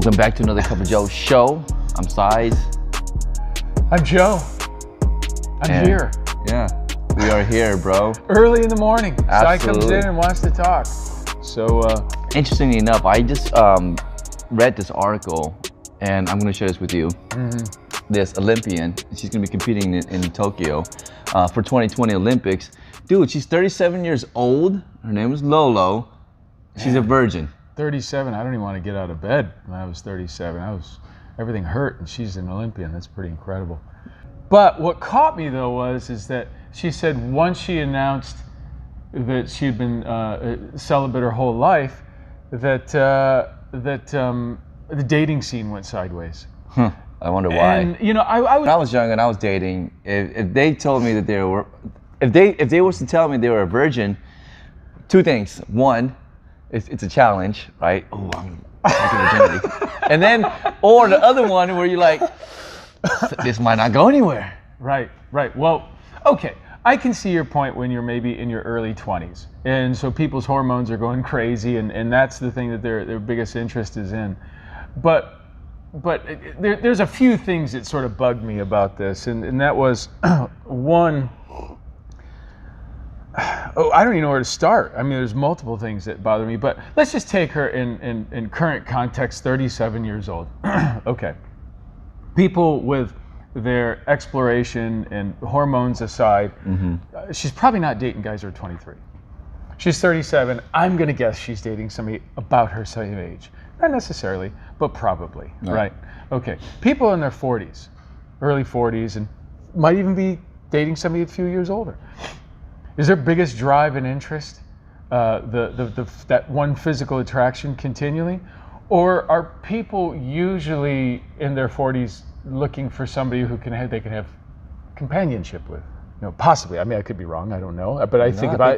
Welcome back to another Cup of Joe show. I'm Size. I'm Joe. I'm here. Yeah, we are here, bro. Early in the morning. Sai comes Absolutely. in and wants to talk. So, Interestingly enough, I just read this article, and I'm going to share this with you. This Olympian, she's going to be competing in Tokyo for 2020 Olympics. Dude, she's 37 years old. Her name is Lolo. She's a virgin. 37. I don't even want to get out of bed when I was 37. Everything hurt, and she's an Olympian. That's pretty incredible. But what caught me though is that she said once she announced that she had been celibate her whole life, that the dating scene went sideways. I wonder why. And you know, When I was young and I was dating, if they told me that they were, if they was to tell me they were a virgin, two things. One, it's a challenge, right? Oh, I'm taking virginity. And then, or the other one where you're like, this might not go anywhere. Right. Well, okay. I can see your point when you're maybe in your early 20s. And so people's hormones are going crazy, and that's the thing that their biggest interest is in. But there's a few things that sort of bugged me about this, and that was, one, I don't even know where to start. I mean, there's multiple things that bother me, but let's just take her in current context, 37 years old. Okay. People with their exploration and hormones aside, she's probably not dating guys who are 23. She's 37. I'm going to guess she's dating somebody about her same age. Not necessarily, but probably, right? Okay. People in their 40s, early 40s, and might even be dating somebody a few years older. Is their biggest drive and interest that one physical attraction continually? Or are people usually in their 40s looking for somebody who they can have companionship with? You know, possibly. I mean, I could be wrong. I don't know. But I think I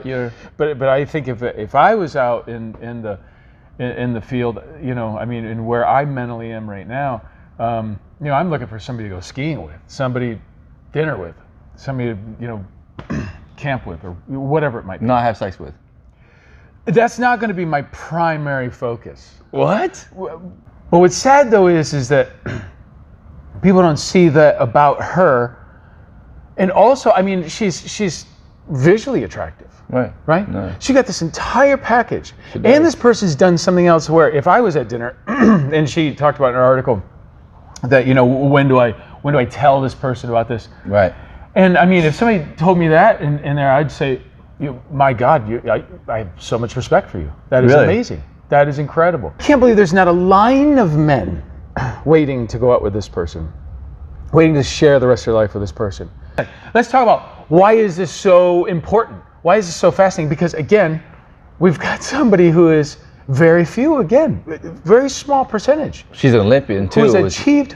think if I was out in the field, you know, I mean, in where I mentally am right now, you know, I'm looking for somebody to go skiing with, somebody dinner with, somebody to, you know, camp with, or whatever it might be. Not have sex with. That's not going to be my primary focus. What? But what's sad though is that people don't see that about her. And also, I mean, she's visually attractive. Right? No. She got this entire package. And this person's done something else where if I was at dinner and she talked about in her article that, you know, when do I tell this person about this? Right. And I mean, if somebody told me that in there, I'd say, my God, I have so much respect for you. That is amazing. That is incredible. I can't believe there's not a line of men waiting to go out with this person, waiting to share the rest of their life with this person. Let's talk about why is this so important? Why is this so fascinating? Because again, we've got somebody who is very few, again, very small percentage. She's an Olympian too. Who's achieved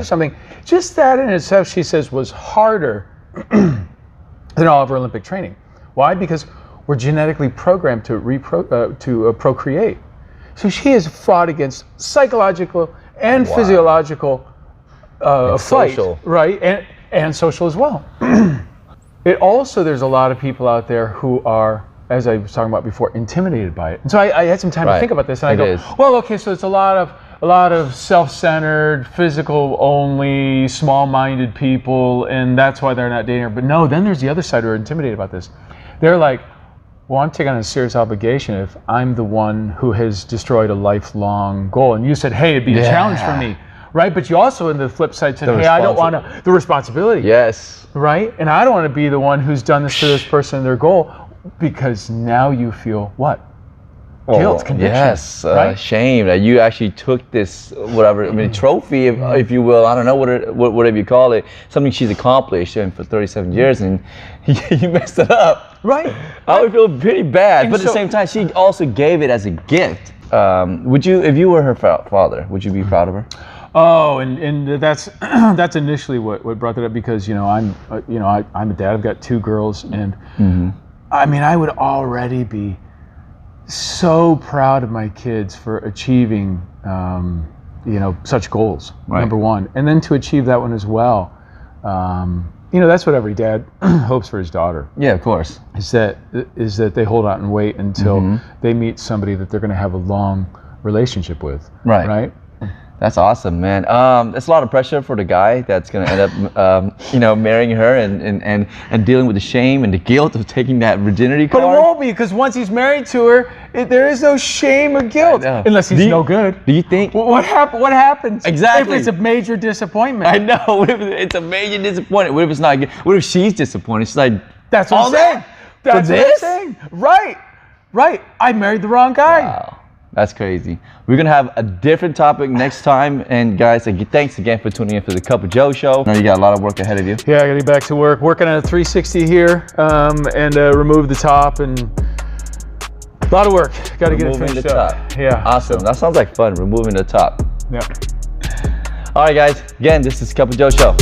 something. Just that in itself, she says, was harder than all of her Olympic training. Why? Because we're genetically programmed to procreate. So she has fought against psychological and physiological fight, social. Right? And social as well. There's a lot of people out there who are, as I was talking about before, intimidated by it. And so I had some time to think about this, and I go, well, okay, so it's a lot of self-centered, physical-only, small-minded people, and that's why they're not dating her. But no, then there's the other side who are intimidated about this. They're like, well, I'm taking on a serious obligation if I'm the one who has destroyed a lifelong goal. And you said, hey, it'd be a challenge for me, right? But you also, in the flip side, said, hey, I don't want the responsibility. Yes. Right? And I don't want to be the one who's done this to this person and their goal, because now you feel what? Guilt, conviction. Yes, right? Shame that you actually took this, whatever, I mean, trophy, if you will, I don't know, whatever you call it, something she's accomplished for 37 years, and you messed it up. Right. I would feel pretty bad, but at the same time, she also gave it as a gift. Would you, if you were her father, would you be proud of her? Oh, and that's initially what brought that up, because, you know, I'm a dad, I've got two girls, and I mean, I would already be so proud of my kids for achieving, you know, such goals, number one. And then to achieve that one as well. You know, that's what every dad hopes for his daughter. Yeah, of course. Is that they hold out and wait until they meet somebody that they're going to have a long relationship with. Right. That's awesome, man. It's a lot of pressure for the guy that's gonna end up, marrying her and dealing with the shame and the guilt of taking that virginity card. But it won't be, because once he's married to her, there is no shame or guilt, unless he's no good. Do you think? What happens? Exactly. If it's a major disappointment. I know. What if it's a major disappointment? What if it's not good? What if she's disappointed? She's like, that's what I'm saying. That's what I'm saying. Right. I married the wrong guy. Wow. That's crazy. We're going to have a different topic next time. And guys, thanks again for tuning in for the Cup of Joe show. I know you got a lot of work ahead of you. Yeah, I got to get back to work. Working on a 360 here and remove the top, and a lot of work. Got to get it finished up. Yeah. Awesome. That sounds like fun, removing the top. Yeah. All right, guys. Again, this is Cup of Joe show.